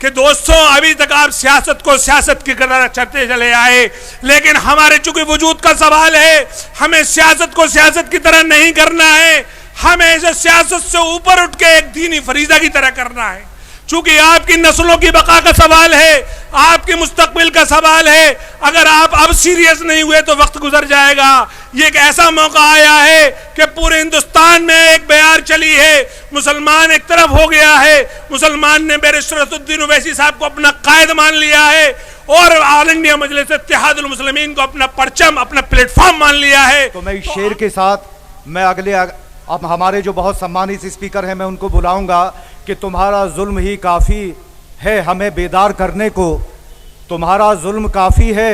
कि दोस्तों अभी तक आप सियासत को सियासत की तरह चलते चले आए, लेकिन हमारे चूंकि वजूद का सवाल है, हमें सियासत को सियासत की तरह नहीं करना है, हमें इसे सियासत से ऊपर उठ के एक दीनी फरीजा की तरह करना है। चूंकि आपकी नस्लों की बका का सवाल है, आपकी मुस्तकबिल का सवाल है, अगर आप अब सीरियस नहीं हुए तो वक्त गुजर जाएगा। ये एक ऐसा मौका आया है कि पूरे हिंदुस्तान में एक बयार चली है, मुसलमान एक तरफ हो गया है, मुसलमान ने बैरिस्टर असदुद्दीन ओवैसी साहब को अपना कायद मान लिया है और ऑल इंडिया मजलिस इत्तेहादुल मुस्लिमीन को अपना परचम, अपना प्लेटफॉर्म मान लिया है। तो मैं इस शेर के साथ मैं अब हमारे जो बहुत सम्मानित स्पीकर हैं मैं उनको बुलाऊंगा कि तुम्हारा जुल्म ही काफ़ी है हमें बेदार करने को, तुम्हारा जुल्म काफ़ी है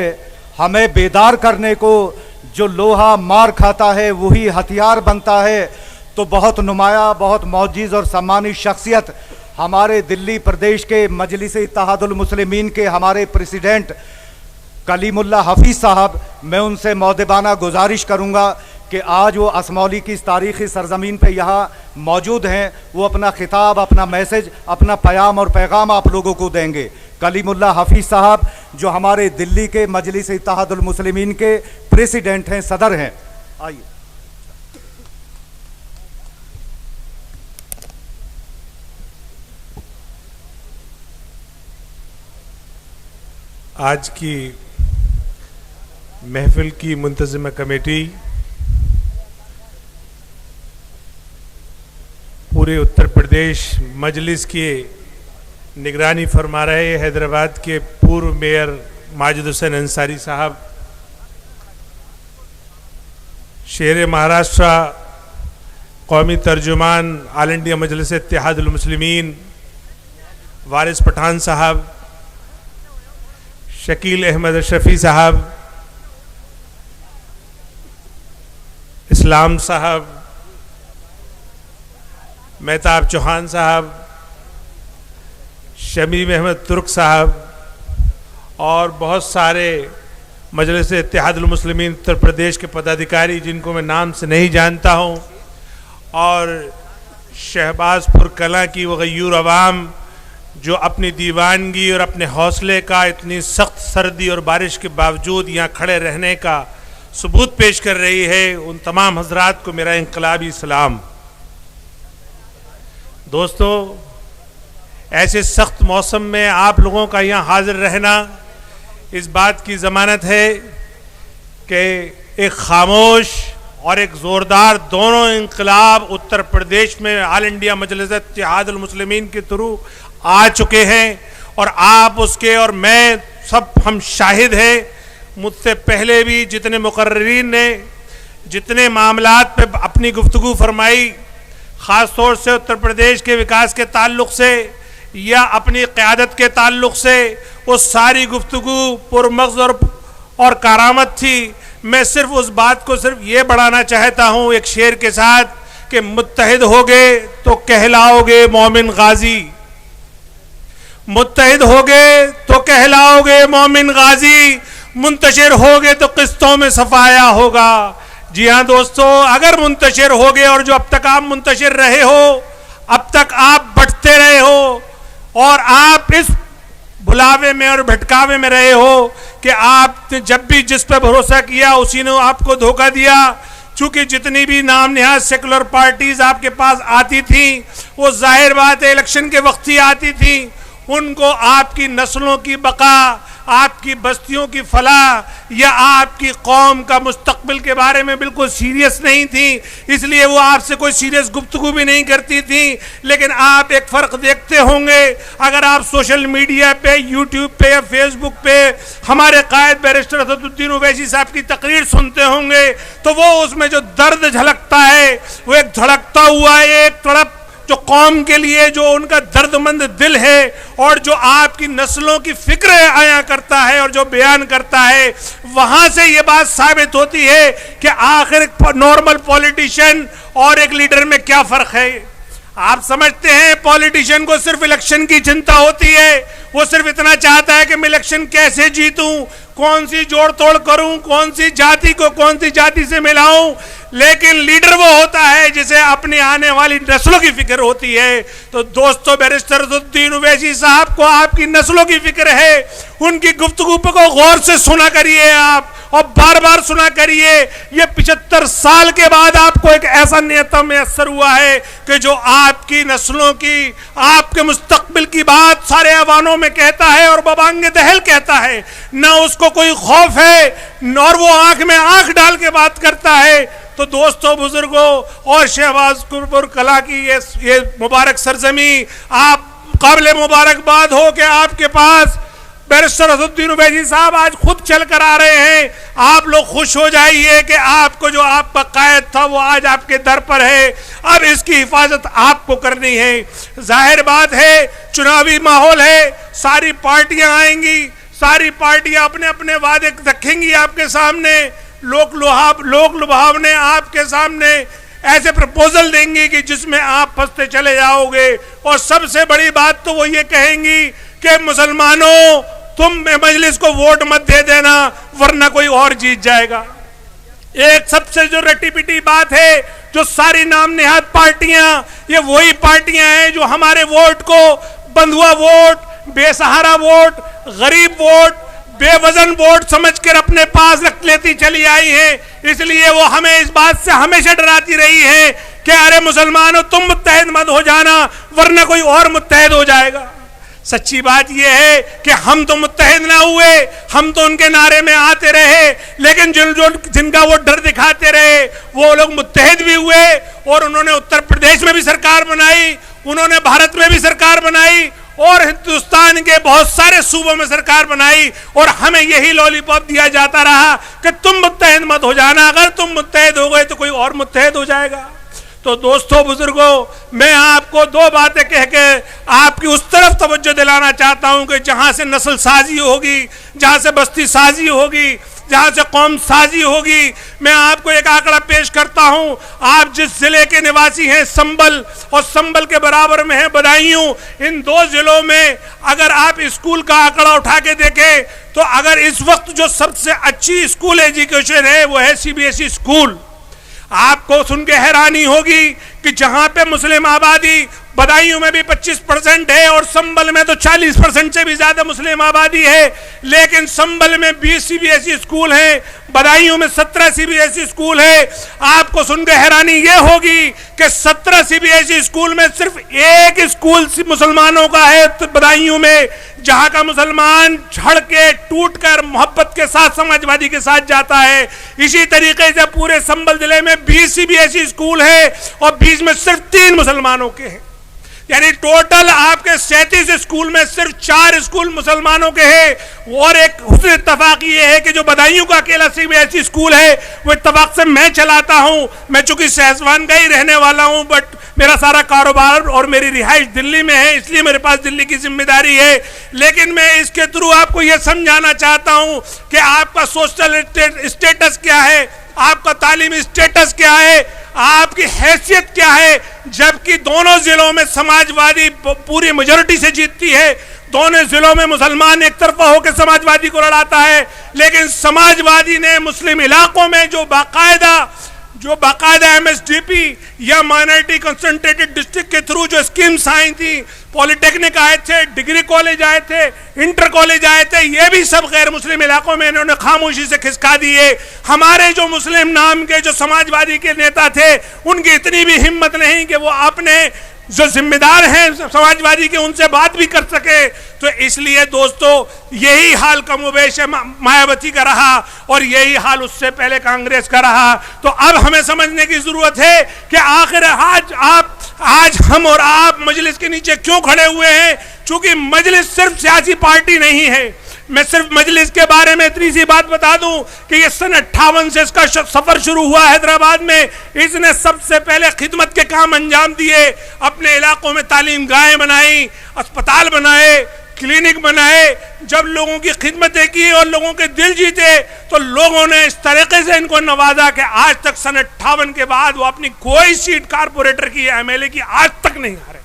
हमें बेदार करने को, जो लोहा मार खाता है वही हथियार बनता है। तो बहुत नुमाया, बहुत मौजिज़ और सम्मानित शख्सियत हमारे दिल्ली प्रदेश के मजलिस इत्तेहादुल मुस्लिमीन के हमारे प्रेसिडेंट कलीमुल्लाह हफीज़ साहब, मैं उनसे मौदबाना गुजारिश करूँगा कि आज वो असमौली की इस तारीख़ी सरज़मीन पे यहाँ मौजूद हैं, वो अपना खिताब, अपना मैसेज, अपना पैगाम और पैगाम आप लोगों को देंगे। कलीमुल्लाह हफीज़ साहब जो हमारे दिल्ली के मजलिस इत्तेहादुल मुस्लिमीन के प्रेसिडेंट हैं, सदर हैं, आइए। आज की महफिल की मुंतज़िमा कमेटी पूरे उत्तर प्रदेश मजलिस के निगरानी फरमा रहे हैदराबाद के पूर्व मेयर माजिद हुसैन अंसारी साहब, शेर महाराष्ट्र कौमी तर्जुमान ऑल इंडिया मजलिस इत्तेहादुल मुस्लिमीन वारिस पठान साहब, शकील अहमद अशरफी साहब, इस्लाम साहब, मेहताब चौहान साहब, शमीम अहमद तुर्क साहब और बहुत सारे मजलिस इत्तेहादुल मुस्लिमीन उत्तर प्रदेश के पदाधिकारी जिनको मैं नाम से नहीं जानता हूं, और शहबाजपुर कलां की वो गयूर अवाम जो अपनी दीवानगी और अपने हौसले का इतनी सख्त सर्दी और बारिश के बावजूद यहाँ खड़े रहने का सबूत पेश कर रही है, उन तमाम हजरात को मेरा इनकलाबी सलाम। दोस्तों, ऐसे सख्त मौसम में आप लोगों का यहाँ हाजिर रहना इस बात की ज़मानत है कि एक खामोश और एक ज़ोरदार दोनों इनकलाब उत्तर प्रदेश में ऑल इंडिया मजलिस इत्तेहादुल मुस्लिमीन के थ्रू आ चुके हैं और आप उसके और मैं सब हम शाहिद हैं। मुझसे पहले भी जितने मुकर्रिरीन ने जितने मामलात पे अपनी गुफ्तगू फरमाई, ख़ास तौर से उत्तर प्रदेश के विकास के ताल्लुक़ से या अपनी क़यादत के ताल्लुक़ से, वो सारी गुफ्तगू पुरमग़ज़ और कारामत थी। मैं सिर्फ उस बात को सिर्फ ये बढ़ाना चाहता हूँ एक शेर के साथ कि मुत्तहिद होगे तो कहलाओगे मोमिन गाजी, मुत्तहिद होगे तो कहलाओगे मोमिन गाजी, मुंतशिर होगे तो किस्तों में सफाया होगा। जी हाँ दोस्तों, अगर मुंतशिर होगे और जो अब तक आप मुंतशिर रहे हो, अब तक आप बढ़ते रहे हो और आप इस भुलावे में और भटकावे में रहे हो कि आप जब भी जिस पर भरोसा किया उसी ने आपको धोखा दिया। चूंकि जितनी भी नाम निहाज सेकुलर पार्टीज आपके पास आती थी वो जाहिर बात है इलेक्शन के वक्त ही आती थी, उनको आपकी नस्लों की बका, आपकी बस्तियों की फलाह या आपकी कौम का मुस्तकबिल के बारे में बिल्कुल सीरियस नहीं थी, इसलिए वो आपसे कोई सीरियस गुफ्तगू भी नहीं करती थी। लेकिन आप एक फ़र्क देखते होंगे, अगर आप सोशल मीडिया पे, यूट्यूब पे या फेसबुक पे हमारे कायद बैरिस्टर असदुद्दीन ओवैसी साहब की तकरीर सुनते होंगे तो वो उसमें जो दर्द झलकता है वो एक धड़कता हुआ एक तड़प जो कौम के लिए जो उनका दर्दमंद दिल है और जो आपकी नस्लों की फिक्र आया करता है और जो बयान करता है, वहां से ये बात साबित होती है कि आखिर नॉर्मल पॉलिटिशियन और एक लीडर में क्या फ़र्क है। आप समझते हैं पॉलिटिशियन को सिर्फ इलेक्शन की चिंता होती है, वो सिर्फ इतना चाहता है कि मैं इलेक्शन कैसे जीतूं, कौन सी जोड़ तोड़ करूं, कौन सी जाति को कौन सी जाति से मिलाऊं। लेकिन लीडर वो होता है जिसे अपनी आने वाली नस्लों की फिक्र होती है। तो दोस्तों, बैरिस्टर असदुद्दीन ओवैसी साहब को आपकी नस्लों की फिक्र है, उनकी गुफ्तगू को गौर से सुना करिए आप, और बार बार सुना करिए। ये 75 साल के बाद आपको एक ऐसा नेता मैसर हुआ है कि जो आपकी नस्लों की, आपके मुस्तकबिल की बात सारे अवानों में कहता है और बबांगे दहल कहता है। ना उसको कोई खौफ है और वो आंख में आंख डाल के बात करता है। तो दोस्तों, बुजुर्गों और शहबाजपुर कला की ये मुबारक सरजमी, आप काबिल मुबारकबाद हो कि आपके पास बैरिस्टर असदुद्दीन ओवैसी साहब आज खुद चल कर आ रहे हैं। आप लोग खुश हो जाइए कि आपको जो आपका कायद था वो आज आपके दर पर है। अब इसकी हिफाजत आपको करनी है। जाहिर बात है, चुनावी माहौल है, सारी पार्टियां आएंगी, सारी पार्टियां अपने अपने वादे रखेंगी आपके सामने, लोक लुभावने आपके सामने ऐसे प्रपोजल देंगी कि जिसमें आप फंसते चले जाओगे। और सबसे बड़ी बात तो वो ये कहेंगी कि मुसलमानों, तुम मजलिस को वोट मत दे देना वरना कोई और जीत जाएगा। एक सबसे जो रटी पिटी बात है, जो सारी नाम निहाद पार्टियां, ये वही पार्टियां हैं जो हमारे वोट को बंधुआ वोट, बेसहारा वोट, गरीब वोट, बेवजन वोट समझकर अपने पास रख लेती चली आई है। इसलिए वो हमें इस बात से हमेशा डराती रही है कि अरे मुसलमानों, तुम मुत्तहिद मत हो जाना वरना कोई और मुत्तहिद हो जाएगा। सच्ची बात यह है कि हम तो मुत्तहिद ना हुए, हम तो उनके नारे में आते रहे, लेकिन जिनका वो डर दिखाते रहे वो लोग मुत्तहिद भी हुए और उन्होंने उत्तर प्रदेश में भी सरकार बनाई, उन्होंने भारत में भी सरकार बनाई और हिंदुस्तान के बहुत सारे सूबों में सरकार बनाई। और हमें यही लॉलीपॉप दिया जाता रहा कि तुम मुत्तहिद मत हो जाना, अगर तुम मुत्तहिद हो गए तो कोई और मुत्तहिद हो जाएगा। तो दोस्तों, बुजुर्गों, मैं आपको दो बातें कह के आपकी उस तरफ तवज्जो दिलाना चाहता हूं कि जहां से नस्ल साजी होगी, जहां से बस्ती साजी होगी, जहां से कौम साजी होगी। मैं आपको एक आंकड़ा पेश करता हूं। आप जिस जिले के निवासी हैं, संबल, और संबल के बराबर में है बदायूं, इन दो जिलों में अगर आप स्कूल का आंकड़ा उठा के देखें तो अगर इस वक्त जो सबसे अच्छी स्कूल एजुकेशन है वो है सीबीएसई स्कूल। आपको सुन के हैरानी होगी कि जहां पे मुस्लिम आबादी बदायूं में भी 25% है और संबल में तो 40% से भी ज्यादा मुस्लिम आबादी है, लेकिन संबल में 20 सीबीएसई स्कूल हैं, बदायूं में 17 सीबीएसई स्कूल है। आपको सुनकर हैरानी यह होगी कि 17 सीबीएसई स्कूल में सिर्फ एक स्कूल मुसलमानों का है बदायूं में, जहां का मुसलमान झड़ के टूट कर मोहब्बत के साथ समाजवादी के साथ जाता है। इसी तरीके से पूरे संबल जिले में 20 सीबीएसई स्कूल है और 20 में सिर्फ 3 मुसलमानों के हैं, यानी टोटल आपके 37 स्कूल में सिर्फ 4 स्कूल मुसलमानों के हैं। और एक हुस्न इत्तफाक ये है कि जो बदायूं का अकेला सीबीएसई स्कूल है वो इत्तफाक से मैं चलाता हूं। मैं चूंकि सहसवान का ही रहने वाला हूं, बट मेरा सारा कारोबार और मेरी रिहाइश दिल्ली में है, इसलिए मेरे पास दिल्ली की जिम्मेदारी है। लेकिन मैं इसके थ्रू आपको यह समझाना चाहता हूं कि आपका सोशल स्टेटस क्या है, आपका तालीमी स्टेटस क्या है, आपकी हैसियत क्या है। जबकि दोनों जिलों में समाजवादी पूरी मेजॉरिटी से जीतती है, दोनों जिलों में मुसलमान एक तरफा होकर समाजवादी को लड़ाता है, लेकिन समाजवादी ने मुस्लिम इलाकों में जो बाकायदा एमएसडीपी या माइनॉरिटी कंसंट्रेटेड डिस्ट्रिक्ट के थ्रू जो स्कीम्स आई थी, पॉलिटेक्निक आए थे, डिग्री कॉलेज आए थे, इंटर कॉलेज आए थे, ये भी सब गैर मुस्लिम इलाकों में इन्होंने खामोशी से खिसका दिए। हमारे जो मुस्लिम नाम के जो समाजवादी के नेता थे, उनकी इतनी भी हिम्मत नहीं कि वो अपने जो जिम्मेदार हैं समाजवादी के उनसे बात भी कर सके। तो इसलिए दोस्तों, यही हाल कमोबेश मायावती का रहा और यही हाल उससे पहले कांग्रेस का रहा। तो अब हमें समझने की जरूरत है कि आखिर आज हम और आप मजलिस के नीचे क्यों खड़े हुए हैं। चूंकि मजलिस सिर्फ सियासी पार्टी नहीं है। मैं सिर्फ मजलिस के बारे में इतनी सी बात बता दूं कि ये सन 58 से इसका सफर शुरू हुआ हैदराबाद में। इसने सबसे पहले खिदमत के काम अंजाम दिए, अपने इलाकों में तालीम गाहें बनाई, अस्पताल बनाए, क्लिनिक बनाए, जब लोगों की खिदमतें की और लोगों के दिल जीते, तो लोगों ने इस तरीके से इनको नवाजा कि आज तक सन 58 के बाद वो अपनी कोई सीट कारपोरेटर की, एमएलए की आज तक नहीं हारे।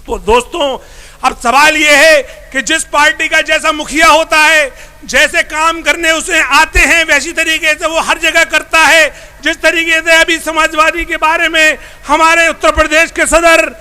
तो दोस्तों, अब सवाल ये है कि जिस पार्टी का जैसा मुखिया होता है, जैसे काम करने उसे आते हैं, वैसी तरीके से वो हर जगह करता है। जिस तरीके से अभी समाजवादी के बारे में हमारे उत्तर प्रदेश के सदर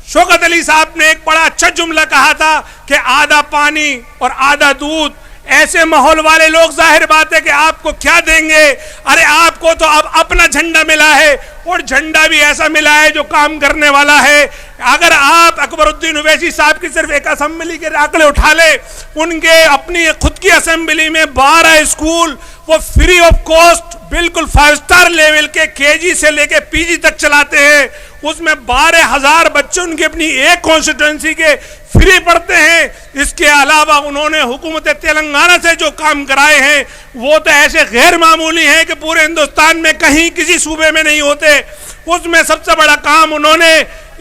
शौकत अली साहब ने एक बड़ा अच्छा जुमला कहा था कि आधा पानी और आधा दूध। ऐसे माहौल वाले लोग, जाहिर बात है कि आपको क्या देंगे। अरे आपको तो अब अपना झंडा मिला है, और झंडा भी ऐसा मिला है जो काम करने वाला है। अगर आप अकबरुद्दीन ओवैसी साहब की सिर्फ एक असेंबली के आंकड़े उठा ले, उनके अपनी खुद की असेंबली में 12 स्कूल वो फ्री ऑफ कॉस्ट, बिल्कुल 5 स्टार लेवल के, केजी से लेके पीजी तक चलाते हैं। उसमें 12,000 बच्चे उनके अपनी एक कॉन्स्टिट्यूंसी के फ्री पढ़ते हैं। इसके अलावा उन्होंने हुकूमत तेलंगाना से जो काम कराए हैं वो तो ऐसे गैर मामूली हैं कि पूरे हिंदुस्तान में कहीं किसी सूबे में नहीं होते। उसमें सबसे बड़ा काम उन्होंने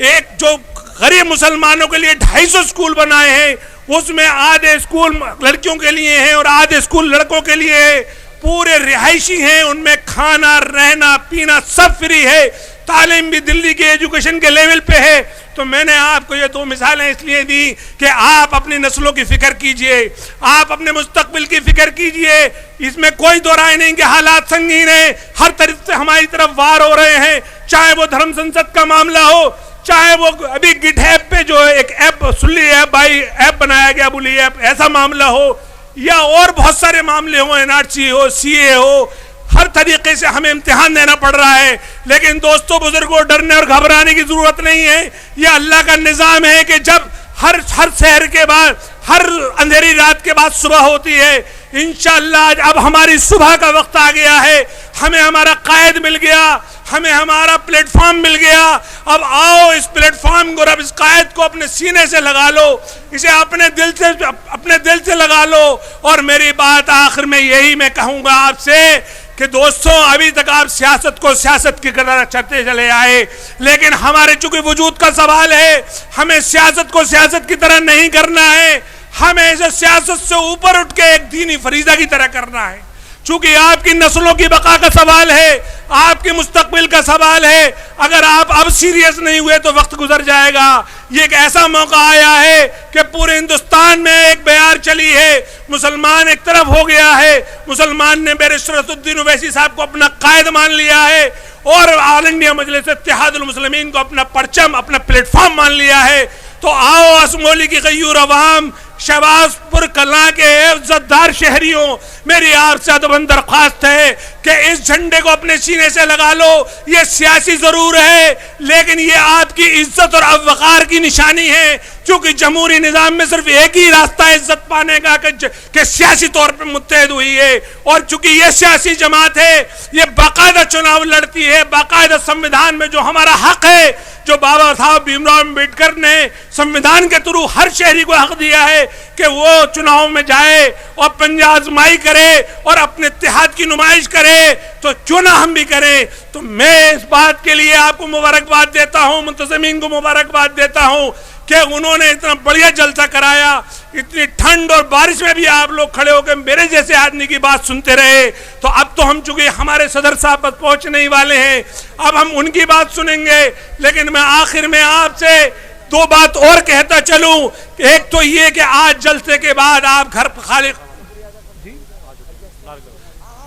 एक जो गरीब मुसलमानों के लिए 250 स्कूल बनाए हैं, उसमें आधे स्कूल लड़कियों के लिए हैं और आधे स्कूल लड़कों के लिए है। पूरे रिहायशी हैं, उनमें खाना रहना पीना सब फ्री है। तालीम भी दिल्ली के एजुकेशन के लेवल पे है। तो मैंने आपको ये 2 मिसालें इसलिए दी कि आप अपनी नस्लों की फिक्र कीजिए, आप अपने मुस्तकबिल की फिक्र कीजिए। इसमें कोई दो राय नहीं कि हालात संगीन है, हर तरफ से हमारी तरफ वार हो रहे हैं, चाहे वो धर्म संसद का मामला हो, चाहे वो अभी गिट ऐप पे जो एक ऐप सुल्ली ऐप भाई ऐप बनाया गया बुली ऐप, ऐसा मामला हो, या और बहुत सारे मामले हो, एनआरसी हो, सीए हो, हर तरीके से हमें इम्तिहान देना पड़ रहा है। लेकिन दोस्तों बुजुर्गों, डरने और घबराने की जरूरत नहीं है। यह अल्लाह का निजाम है कि जब हर शहर के बाद, हर अंधेरी रात के बाद सुबह होती है। इंशाअल्लाह अब हमारी सुबह का वक्त आ गया है। हमें हमारा कायद मिल गया, हमें हमारा प्लेटफॉर्म मिल गया। अब आओ इस प्लेटफॉर्म को, अब इस कायद को अपने सीने से लगा लो, इसे अपने दिल से लगा लो। और मेरी बात आखिर में यही मैं कहूंगा आपसे कि दोस्तों, अभी तक आप सियासत को सियासत की तरह चलते चले आए, लेकिन हमारे चूंकि वजूद का सवाल है, हमें सियासत को सियासत की तरह नहीं करना है। हमें इसे सियासत से ऊपर उठ के एक दीनी फरीजा की तरह करना है। चूंकि आपकी नस्लों की बका का सवाल है, आपके मुस्तकबिल का सवाल है। अगर आप अब सीरियस नहीं हुए तो वक्त गुजर जाएगा। ये एक ऐसा मौका आया है कि पूरे हिंदुस्तान में एक बयार चली है, मुसलमान एक तरफ हो गया है। मुसलमान ने बैरिस्टर असदुद्दीन ओवैसी साहब को अपना कायद मान लिया है और ऑल इंडिया मजलिस इत्तेहादुल मुस्लिमीन को अपना परचम, अपना प्लेटफॉर्म मान लिया है। तो आओ असमोली की गयूर अवाम, शहबाजपुर कलां के इज्जतदार शहरियों, मेरी आपसे अदबन दरख्वास्त है कि इस झंडे को अपने सीने से लगा लो। ये सियासी जरूर है, लेकिन ये आपकी इज्जत और अवकार की निशानी है। क्योंकि जमहूरी निजाम में सिर्फ एक ही रास्ता है इज्जत पाने का कि सियासी तौर पर मुत्तहद हुई है। और चूंकि ये सियासी जमात है, ये बाकायदा चुनाव लड़ती है, बाकायदा संविधान में जो हमारा हक है, जो बाबा साहब भीमराव अम्बेडकर ने संविधान के थ्रू हर शहरी को हक दिया है कि वो चुनाव में जाए और पंजा आजमाई करे और अपने इत्तेहाद की नुमाइश करे, तो क्यों ना हम भी करें। तो मैं इस बात के लिए आपको मुबारकबाद देता हूं, मुंतज़मीन को मुबारकबाद देता हूं कि उन्होंने इतना बढ़िया जलसा कराया। इतनी ठंड और बारिश में भी आप लोग खड़े होकर मेरे जैसे आदमी की बात सुनते रहे। तो अब तो हम चूंकि हमारे सदर साहब बस पहुंचने ही वाले हैं, अब हम उनकी बात सुनेंगे। लेकिन मैं आखिर में आपसे 2 बात और कहता चलूं। एक तो ये कि आज जलसे के बाद आप घर खाली,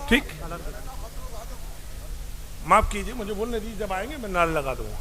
ठीक, माफ कीजिए, मुझे बोलने दीजिए, जब आएंगे मैं नारा लगा दूंगा।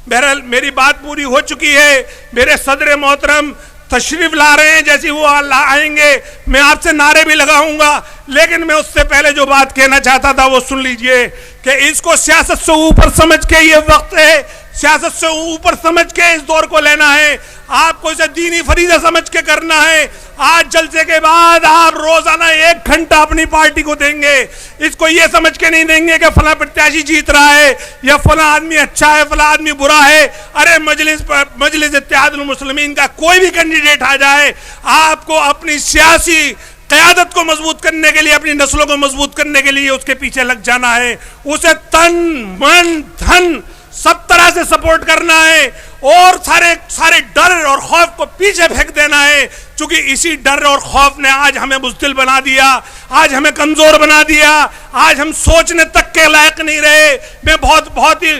बहरहाल मेरी बात पूरी हो चुकी है। मेरे सदर मोहतरम तशरीफ ला रहे हैं, जैसे वो आएंगे मैं आपसे नारे भी लगाऊंगा। लेकिन मैं उससे पहले जो बात कहना चाहता था वो सुन लीजिए कि इसको सियासत से ऊपर समझ के ये वक्त है, सियासत से ऊपर समझ के इस दौर को लेना है। आपको इसे दीनी फरीजा समझ के करना है। आज जलसे के बाद आप रोजाना 1 घंटा अपनी पार्टी को देंगे। इसको ये समझ के नहीं देंगे कि फला प्रत्याशी जीत रहा है या फला आदमी अच्छा है, फला आदमी बुरा है। अरे मजलिस इत्तेहादुल मुस्लिमीन का कोई भी कैंडिडेट आ जाए, आपको अपनी सियासी क़यादत को मजबूत करने के लिए, अपनी नस्लों को मजबूत करने के लिए उसके पीछे लग जाना है। उसे तन मन धन सब तरह से सपोर्ट करना है और सारे सारे डर और खौफ को पीछे फेंक देना है, क्योंकि इसी डर और खौफ ने आज हमें बुज़दिल बना दिया, आज हमें कमजोर बना दिया, आज हम सोचने तक के लायक नहीं रहे। मैं बहुत ही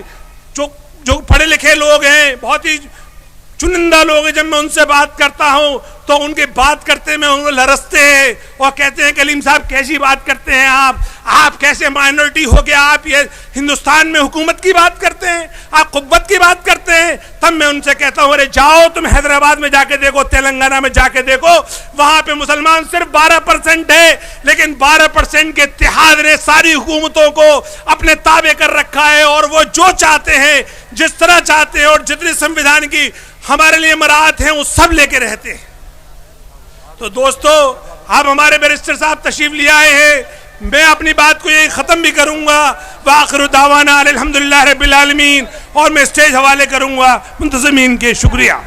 जो पढ़े लिखे लोग हैं, बहुत ही चुनिंदा लोग हैं, जब मैं उनसे बात करता हूं तो उनकी बात करते में उनको लरसते हैं और कहते हैं कलीम साहब कैसी बात करते हैं आप कैसे माइनॉरिटी हो गया, आप ये हिंदुस्तान में हुकूमत की बात करते हैं, आप कुव्वत की बात करते हैं। तब मैं उनसे कहता हूं अरे जाओ तुम हैदराबाद में जाके देखो, तेलंगाना में जाके देखो, वहां पे मुसलमान सिर्फ 12% है, लेकिन 12% के इत्तेहाद ने सारी हुकूमतों को अपने ताबे कर रखा है और वो जो चाहते हैं, जिस तरह चाहते हैं और जितनी संविधान की हमारे लिए मराहत है वो सब लेके रहते हैं। तो दोस्तों, अब हमारे बैरिस्टर साहब तशरीफ ले आए हैं, मैं अपनी बात को यही खत्म भी करूंगा। वाखिरु दावाना अल्हम्दुलिल्लाह रब्बिल आलमीन, और मैं स्टेज हवाले करूंगा मुंतज़मीन के। शुक्रिया।